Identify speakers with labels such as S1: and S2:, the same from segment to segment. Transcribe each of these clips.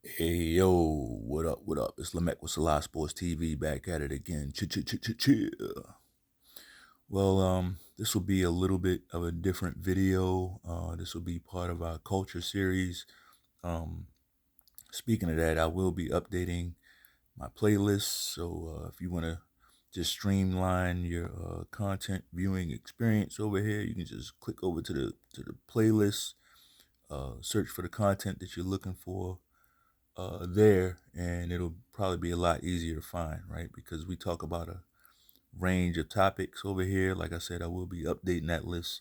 S1: Hey yo, what up? What up? It's Lamech with Selah Sports TV back at it again. Chill. Well, this will be a little bit of a different video. This will be part of our culture series. Um, Speaking of that, I will be updating my playlist. So if you want to just streamline your content viewing experience over here, you can just click over to the playlist, search for the content that you're looking for there, and it'll probably be a lot easier to find, right? Because we talk about a range of topics over here. Like I said, I will be updating that list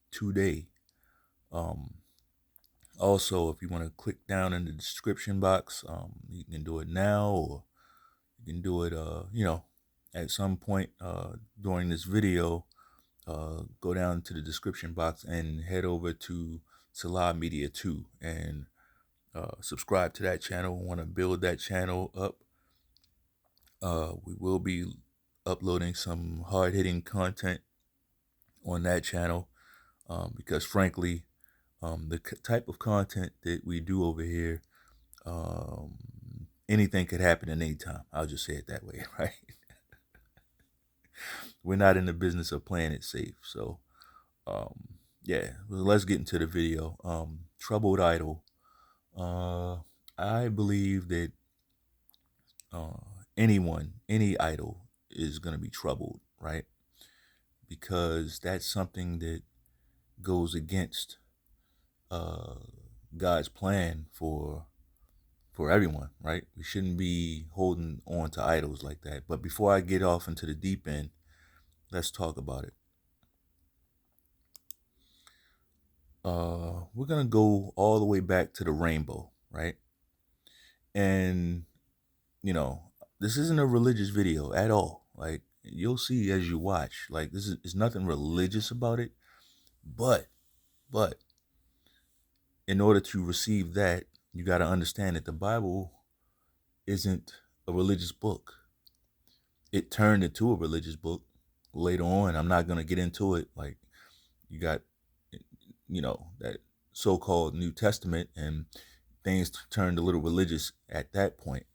S1: today. Um, Also, if you want to click down in the description box, you can do it now, or you can do it, at some point during this video. Go down to the description box and head over to Selah Media 2 and subscribe to that channel. Want to build that channel up. We will be uploading some hard-hitting content on that channel because, frankly, the type of content that we do over here, um, anything could happen at any time. I'll just say it that way, right? We're not in the business of playing it safe. So, yeah, well, let's get into the video. Troubled idol. I believe that uh, any idol is going to be troubled, right? Because that's something that goes against uh, God's plan for everyone, right? We shouldn't be holding on to idols like that. But before I get off into the deep end, let's talk about it. We're gonna go all the way back to the rainbow, right? And this isn't a religious video at all. Like you'll see as you watch, like there's nothing religious about it, but but in order to receive that, you got to understand that the Bible isn't a religious book. It turned into a religious book later on. I'm not going to get into it. Like, you got, that so called New Testament, and things turned a little religious at that point.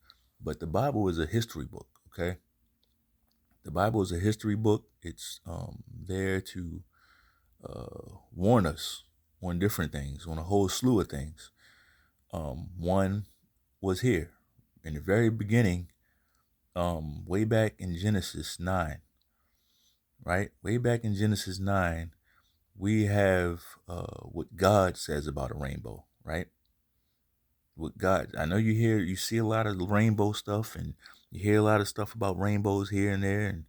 S1: But the Bible is a history book, okay? The Bible is a history book. It's there to warn us on different things, on a whole slew of things. One was here in the very beginning, way back in Genesis 9, right? Way back in Genesis 9, we have what God says about a rainbow, right? What God, I know you see a lot of rainbow stuff, and you hear a lot of stuff about rainbows here and there, and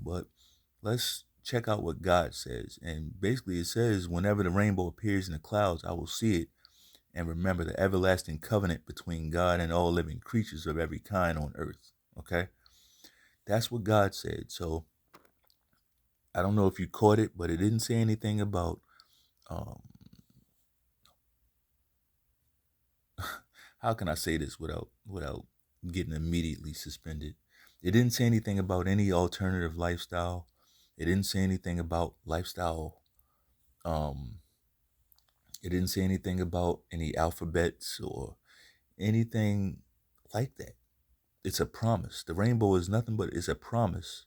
S1: but let's check out what God says. And basically, it says, whenever the rainbow appears in the clouds, I will see it and remember the everlasting covenant between God and all living creatures of every kind on earth. Okay? That's what God said. So I don't know if you caught it, but it didn't say anything about um, how can I say this without getting immediately suspended? It didn't say anything about any alternative lifestyle. It didn't say anything about lifestyle. Um, it didn't say anything about any alphabets or anything like that. It's a promise. The rainbow is nothing but it's a promise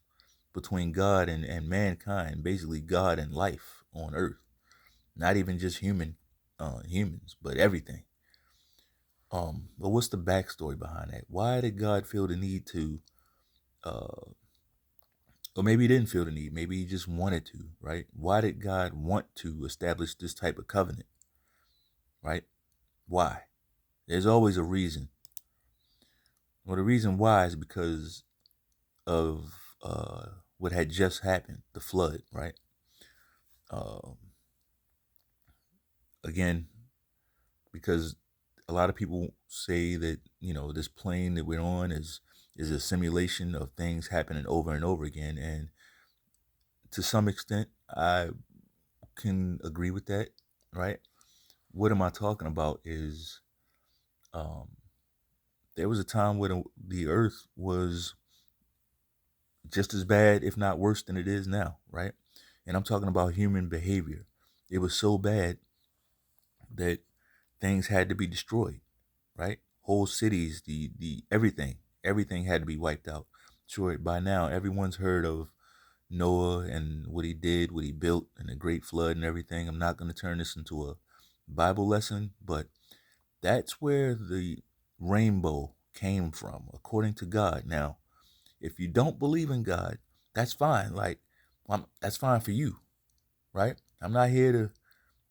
S1: between God and mankind, basically God and life on earth. Not even just humans, but everything. But what's the backstory behind that? Why did God feel the need to, uh, or maybe he didn't feel the need, maybe he just wanted to, right? Why did God want to establish this type of covenant, right? Why? There's always a reason. Well, the reason why is because of what had just happened, the flood, right? Um, Again, because a lot of people say that this plane that we're on is a simulation of things happening over and over again, and to some extent I can agree with that, right? What am I talking about is um, there was a time where the earth was just as bad, if not worse, than it is now, right? And I'm talking about human behavior. It was so bad that things had to be destroyed, right? whole cities, the everything had to be wiped out. Sure, by now everyone's heard of Noah and what he did, what he built, and the great flood and everything. I'm not going to turn this into a Bible lesson, but that's where the rainbow came from, according to God. Now, if you don't believe in God, that's fine. Like, that's fine for you, right? I'm not here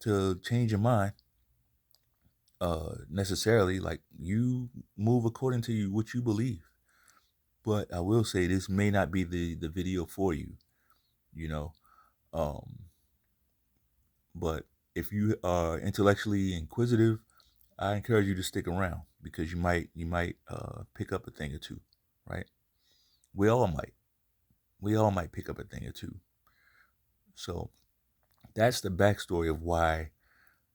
S1: to change your mind necessarily. Like, you move according to what you believe. But I will say this may not be the video for you, you know. Um, but if you are intellectually inquisitive, I encourage you to stick around because you might pick up a thing or two, right? We all might. We all might pick up a thing or two. So that's the backstory of why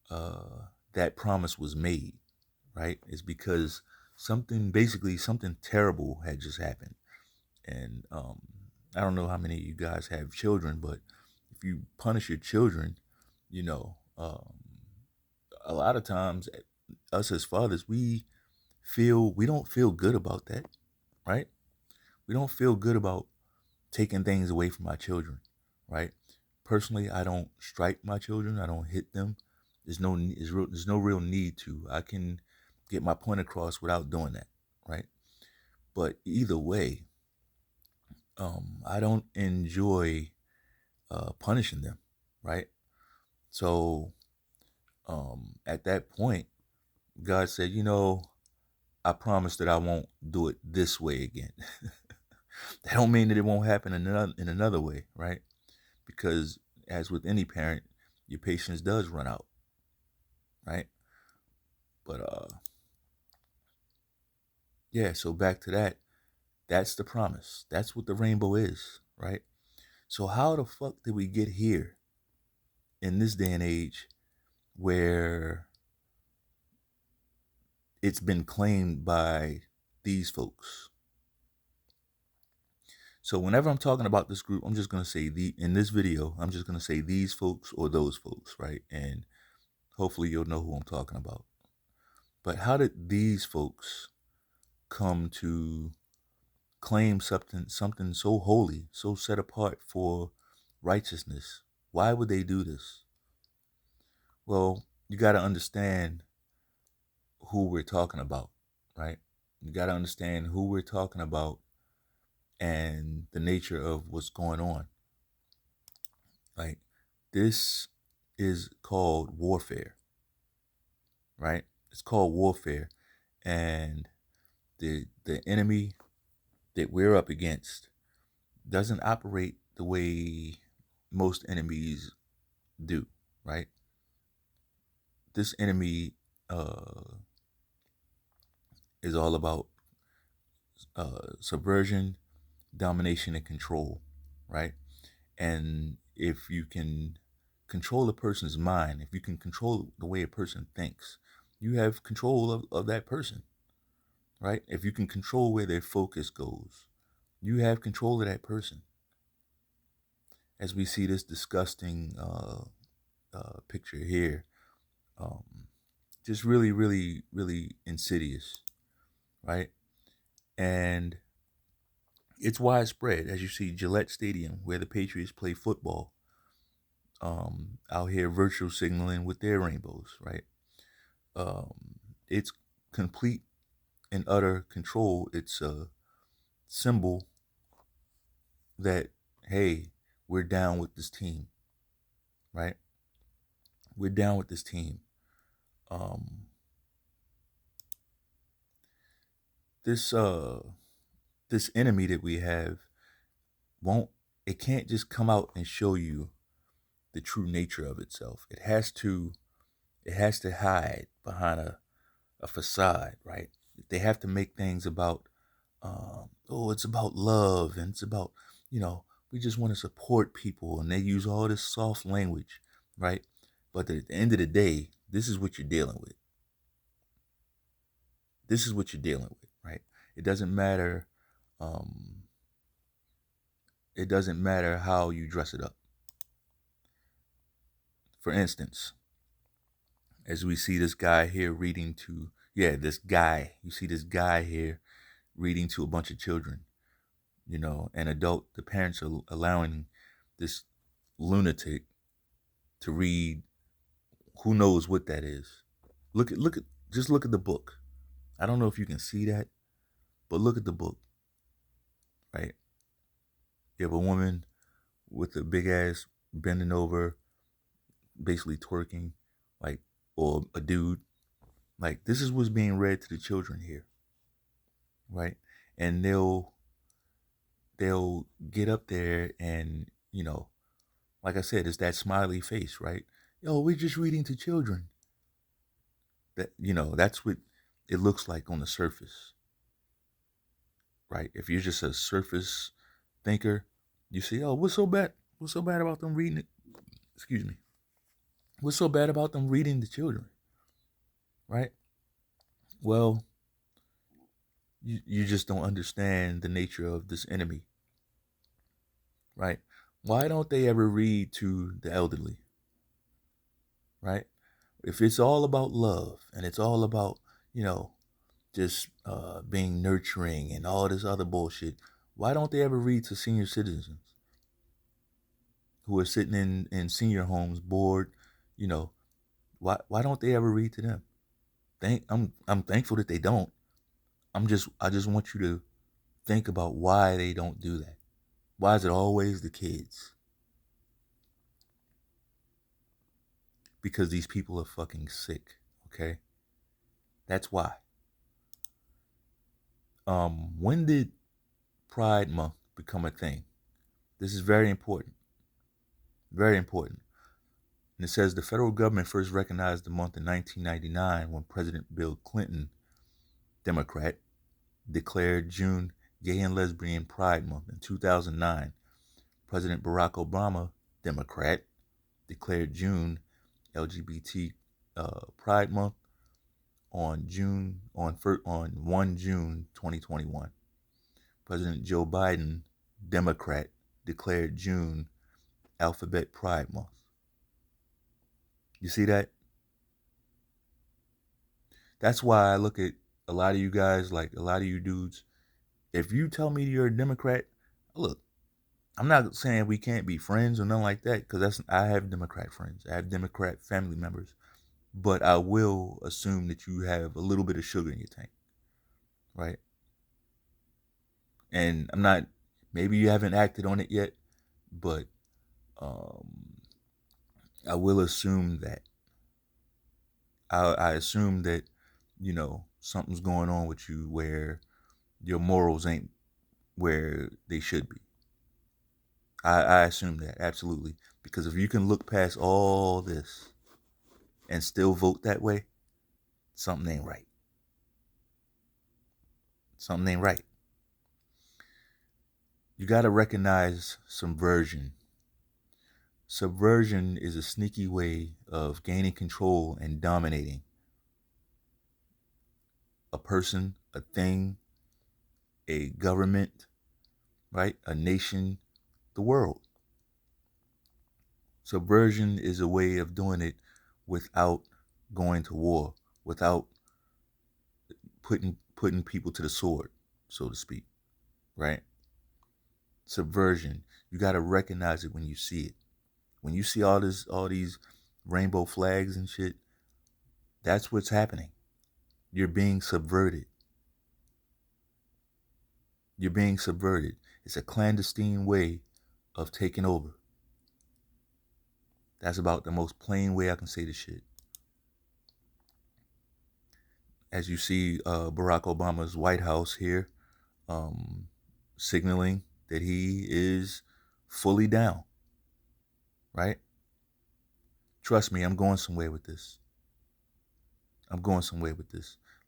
S1: that promise was made, right? Is because something terrible had just happened. And I don't know how many of you guys have children, but if you punish your children, you know, a lot of times us as fathers, we don't feel good about that, right? We don't feel good about taking things away from our children, right? Personally, I don't strike my children. I don't hit them. There's no real need to. I can get my point across without doing that, right? But either way, I don't enjoy punishing them, right? So at that point, God said, I promise that I won't do it this way again. That don't mean that it won't happen in another way, right? Because as with any parent, your patience does run out, right? But yeah, so back to that. That's the promise. That's what the rainbow is, right? So how the fuck did we get here in this day and age where it's been claimed by these folks? So whenever I'm talking about this group, I'm just going to say in this video, I'm just going to say these folks or those folks, right? And hopefully you'll know who I'm talking about. But how did these folks come to claim something so holy, so set apart for righteousness? Why would they do this? Well, you got to understand who we're talking about, right? You got to understand who we're talking about and the nature of what's going on. Like, this is called warfare, right? It's called warfare. And the enemy that we're up against doesn't operate the way most enemies do, right? This enemy is all about subversion, domination, and control, right? And if you can control a person's mind, if you can control the way a person thinks, you have control of that person, right? If you can control where their focus goes, you have control of that person. As we see this disgusting picture here, um, just really, really, really insidious, right? And it's widespread, as you see Gillette Stadium, where the Patriots play football, out here virtual signaling with their rainbows, right? It's complete and utter control. It's a symbol that, hey, we're down with this team, right? We're down with this team. This this enemy that we have it can't just come out and show you the true nature of itself. It has to hide behind a facade, right? They have to make things about it's about love, and it's about, we just want to support people, and they use all this soft language, right? But at the end of the day, this is what you're dealing with. This is what you're dealing with, right? It doesn't matter. It doesn't matter how you dress it up. For instance, as we see this guy here reading to Yeah, this guy. You see this guy here reading to a bunch of children, an adult. The parents are allowing this lunatic to read. Who knows what that is? Just look at the book. I don't know if you can see that, but look at the book, right? You have a woman with a big ass bending over, basically twerking, like, or a dude. Like, this is what's being read to the children here, right? And they'll get up there and, like I said, it's that smiley face, right? Yo, we're just reading to children. That's what it looks like on the surface, right? If you're just a surface thinker, you say, oh, what's so bad? What's so bad about them reading it? Excuse me. What's so bad about them reading to children, right? Well, you just don't understand the nature of this enemy, right? Why don't they ever read to the elderly, right? If it's all about love and it's all about, just being nurturing and all this other bullshit, why don't they ever read to senior citizens who are sitting in senior homes bored? You know, why don't they ever read to them? I'm thankful that they don't. I just want you to think about why they don't do that. Why is it always the kids? Because these people are fucking sick, okay? That's why. When did Pride Month become a thing? This is very important. Very important. And it says the federal government first recognized the month in 1999 when President Bill Clinton, Democrat, declared June Gay and Lesbian Pride Month. In 2009, President Barack Obama, Democrat, declared June LGBT Pride Month on 1 June 2021. President Joe Biden, Democrat, declared June Alphabet Pride Month. You see that? That's why I look at a lot of you guys, like a lot of you dudes. If you tell me you're a Democrat, look, I'm not saying we can't be friends or nothing like that, because I have Democrat friends. I have Democrat family members. But I will assume that you have a little bit of sugar in your tank, right? And maybe you haven't acted on it yet, but I will assume that. I assume that, something's going on with you where your morals ain't where they should be. I assume that, absolutely. Because if you can look past all this and still vote that way, something ain't right. Something ain't right. You got to recognize subversion. Subversion is a sneaky way of gaining control and dominating a person, a thing, a government, right? A nation, the world. Subversion is a way of doing it without going to war, without putting people to the sword, so to speak, right? Subversion. You got to recognize it when you see it. When you see all these rainbow flags and shit, that's what's happening. You're being subverted. You're being subverted. It's a clandestine way of taking over. That's about the most plain way I can say this shit. As you see Barack Obama's White House here, signaling that he is fully down, right? Trust me, I'm going somewhere with this.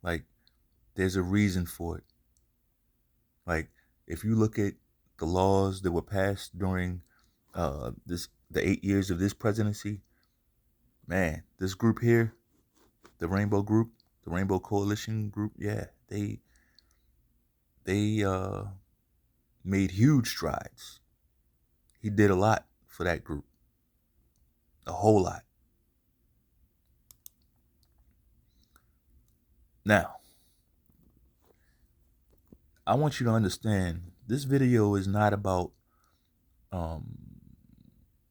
S1: Like, there's a reason for it. Like, if you look at the laws that were passed during the 8 years of this presidency, man, this group here, the Rainbow Group, the Rainbow Coalition Group, yeah, they made huge strides. He did a lot for that group, a whole lot. Now, I want you to understand this video is not about um,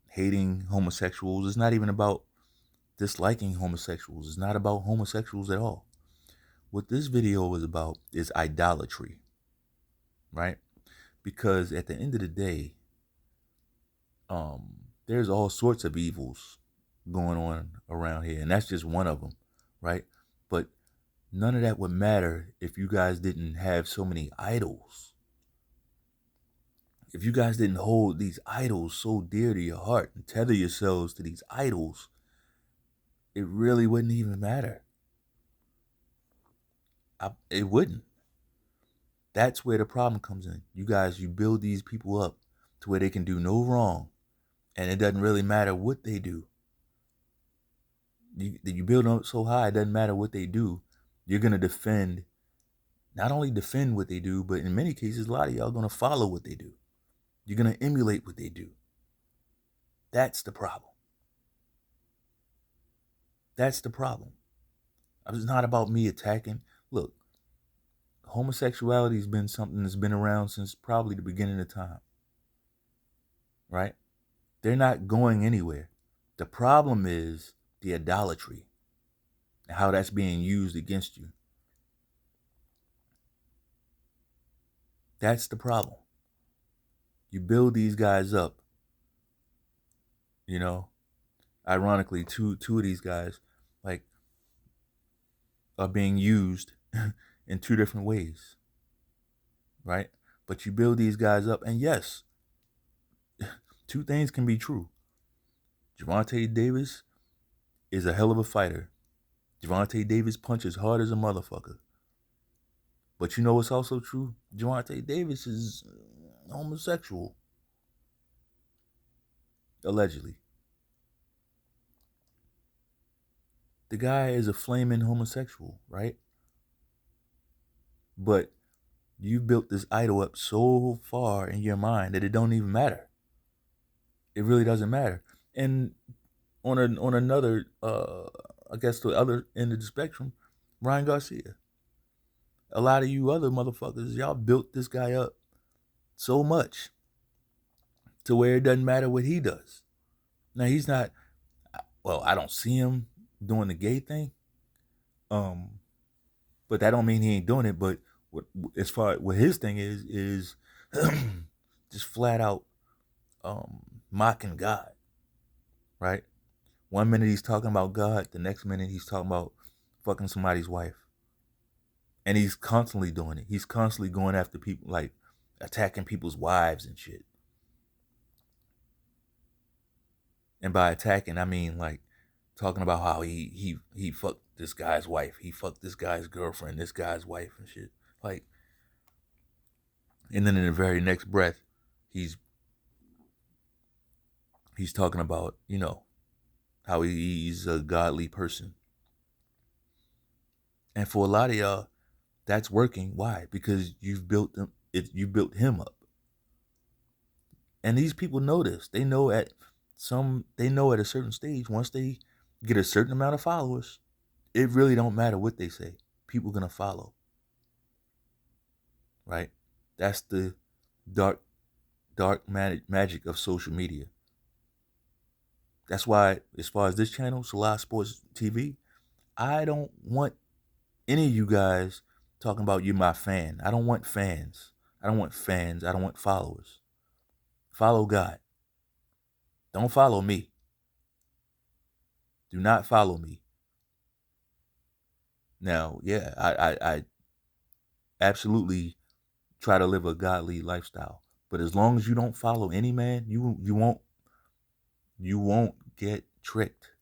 S1: hating homosexuals. It's not even about disliking homosexuals. It's not about homosexuals at all. What this video is about is idolatry, right? Because at the end of the day, there's all sorts of evils going on around here, and that's just one of them, right? But none of that would matter if you guys didn't have so many idols. If you guys didn't hold these idols so dear to your heart and tether yourselves to these idols, it really wouldn't even matter. It wouldn't. That's where the problem comes in. You build these people up to where they can do no wrong, and it doesn't really matter what they do. You build them up so high, it doesn't matter what they do. You're going to not only defend what they do, but in many cases, a lot of y'all are going to follow what they do. You're going to emulate what they do. That's the problem. That's the problem. It's not about me attacking. Look, homosexuality has been something that's been around since probably the beginning of time, right? They're not going anywhere. The problem is the idolatry and how that's being used against you. That's the problem. You build these guys up, you know. Ironically, two of these guys, like, are being used in two different ways, right? But you build these guys up, and yes, two things can be true. Gervonta Davis is a hell of a fighter. Gervonta Davis punches hard as a motherfucker. But you know what's also true? Gervonta Davis is homosexual. Allegedly. The guy is a flaming homosexual, right? But you built this idol up so far in your mind that it don't even matter. It really doesn't matter. And on another, I guess the other end of the spectrum, Ryan Garcia. A lot of you other motherfuckers, y'all built this guy up so much to where it doesn't matter what he does. Now he's not. Well, I don't see him doing the gay thing. But that don't mean he ain't doing it. But as far as what his thing is just flat out mocking God, right? One minute he's talking about God, the next minute he's talking about fucking somebody's wife. And he's constantly doing it. He's constantly going after people, like attacking people's wives and shit. And by attacking, I mean like talking about how he fucked this guy's wife. He fucked this guy's girlfriend, this guy's wife and shit. Like, and then in the very next breath, he's talking about, you know, how he's a godly person. And for a lot of y'all, that's working. Why? Because you built him up. And these people know this. They know at a certain stage, once they get a certain amount of followers, it really don't matter what they say. People are gonna follow. Right? That's the dark magic of social media. That's why, as far as this channel, Selah Sports TV, I don't want any of you guys talking about you my fan. I don't want fans. I don't want fans. I don't want followers. Follow God. Don't follow me. Do not follow me. Now, yeah, I absolutely try to live a godly lifestyle. But as long as you don't follow any man, you won't get tricked.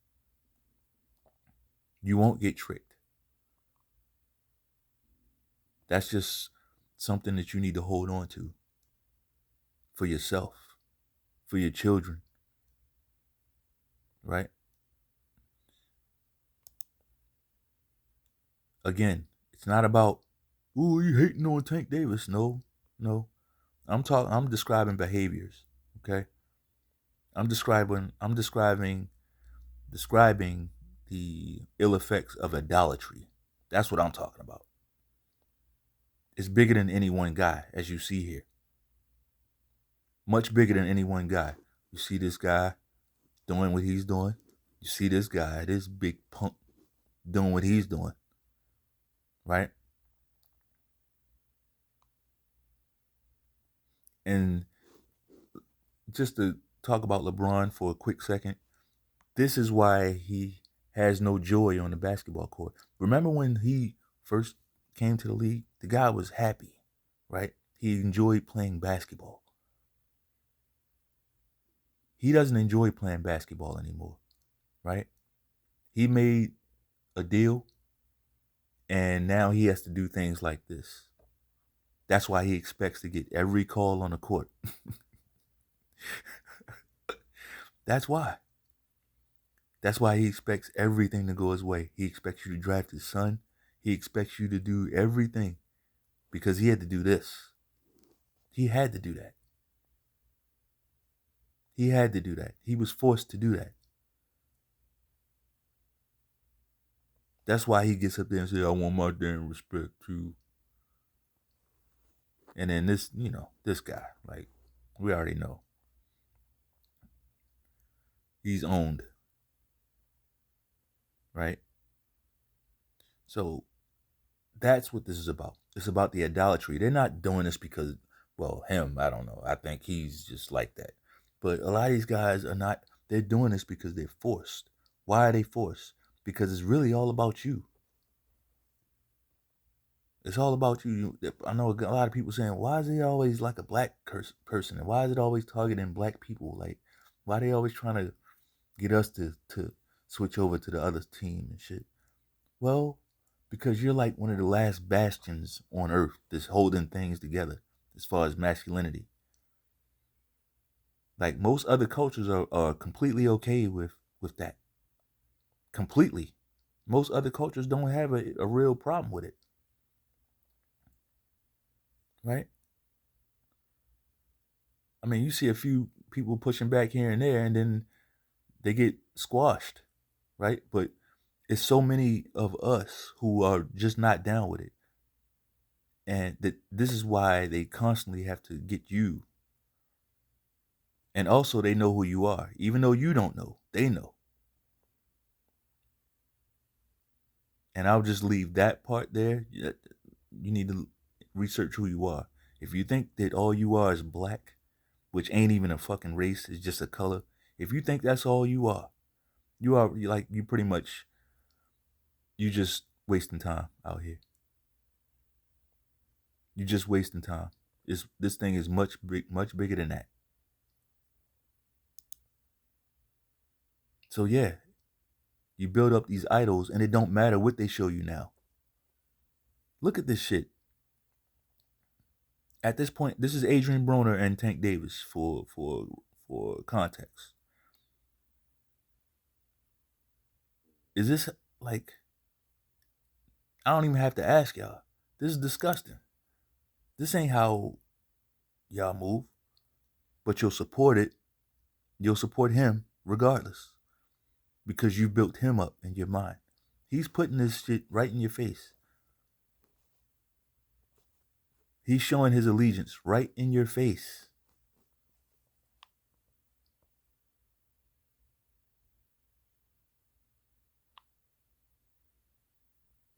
S1: You won't get tricked. That's just something that you need to hold on to for yourself, for your children, right? Again, it's not about, ooh, you hating on Tank Davis. No. I'm describing behaviors, okay? I'm describing the ill effects of idolatry. That's what I'm talking about. It's bigger than any one guy, as you see here. Much bigger than any one guy. You see this guy doing what he's doing. You see this guy, this big punk, doing what he's doing. Right? And just to talk about LeBron for a quick second, this is why he has no joy on the basketball court. Remember when he first came to the league? The guy was happy, right? He enjoyed playing basketball. He doesn't enjoy playing basketball anymore, right? He made a deal and now he has to do things like this. That's why he expects to get every call on the court. That's why. That's why he expects everything to go his way. He expects you to draft his son. He expects you to do everything because he had to do this. He had to do that. He had to do that. He was forced to do that. That's why he gets up there and says, I want my damn respect too. And then this, this guy, like, we already know. He's owned. Right? So that's what this is about. It's about the idolatry. They're not doing this because, well, him, I don't know. I think he's just like that. But a lot of these guys are not, they're doing this because they're forced. Why are they forced? Because it's really all about you. It's all about you. I know a lot of people saying, why is it always like a black person? And why is it always targeting black people? Like, why are they always trying to get us to switch over to the other team and shit? Well, because you're like one of the last bastions on earth that's holding things together as far as masculinity. Like most other cultures are completely okay with that. Completely. Most other cultures don't have a real problem with it. Right? I mean, you see a few people pushing back here and there and then they get squashed. Right? But it's so many of us who are just not down with it. And this is why they constantly have to get you. And also they know who you are. Even though you don't know, they know. And I'll just leave that part there. You need to research who you are. If you think that all you are is black, which ain't even a fucking race, it's just a color. If you think that's all you are you pretty much, you just wasting time out here. You just wasting time. This thing is much bigger than that. So yeah, you build up these idols and it don't matter what they show you now. Look at this shit. At this point, this is Adrian Broner and Tank Davis for context. Is this like, I don't even have to ask y'all. This is disgusting. This ain't how y'all move. But you'll support it. You'll support him regardless. Because you built him up in your mind. He's putting this shit right in your face. He's showing his allegiance right in your face.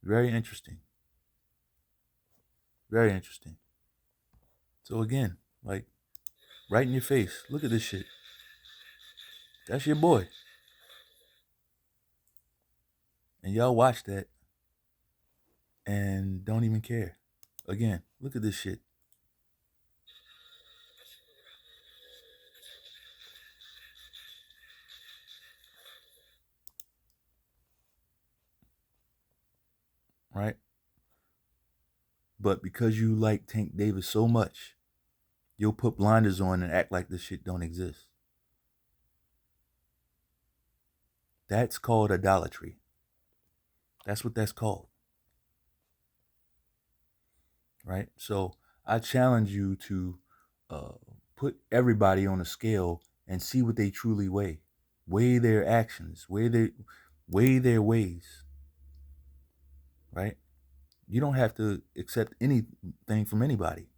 S1: Very interesting. Very interesting. So again, like, right in your face. Look at this shit. That's your boy. And y'all watch that and don't even care. Again, look at this shit. Right? But because you like Tank Davis so much, you'll put blinders on and act like this shit don't exist. That's called idolatry. That's what that's called. Right? So I challenge you to put everybody on a scale and see what they truly weigh. Weigh their actions, weigh their ways. right? You don't have to accept anything from anybody.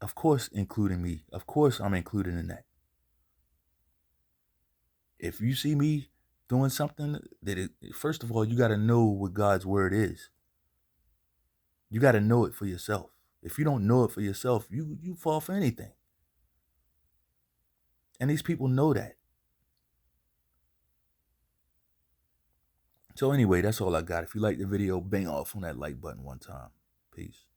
S1: Of course, including me. Of course, I'm included in that. If you see me doing something first of all, you got to know what God's word is. You got to know it for yourself. If you don't know it for yourself, you fall for anything. And these people know that. So anyway, that's all I got. If you like the video, bang off on that like button one time. Peace.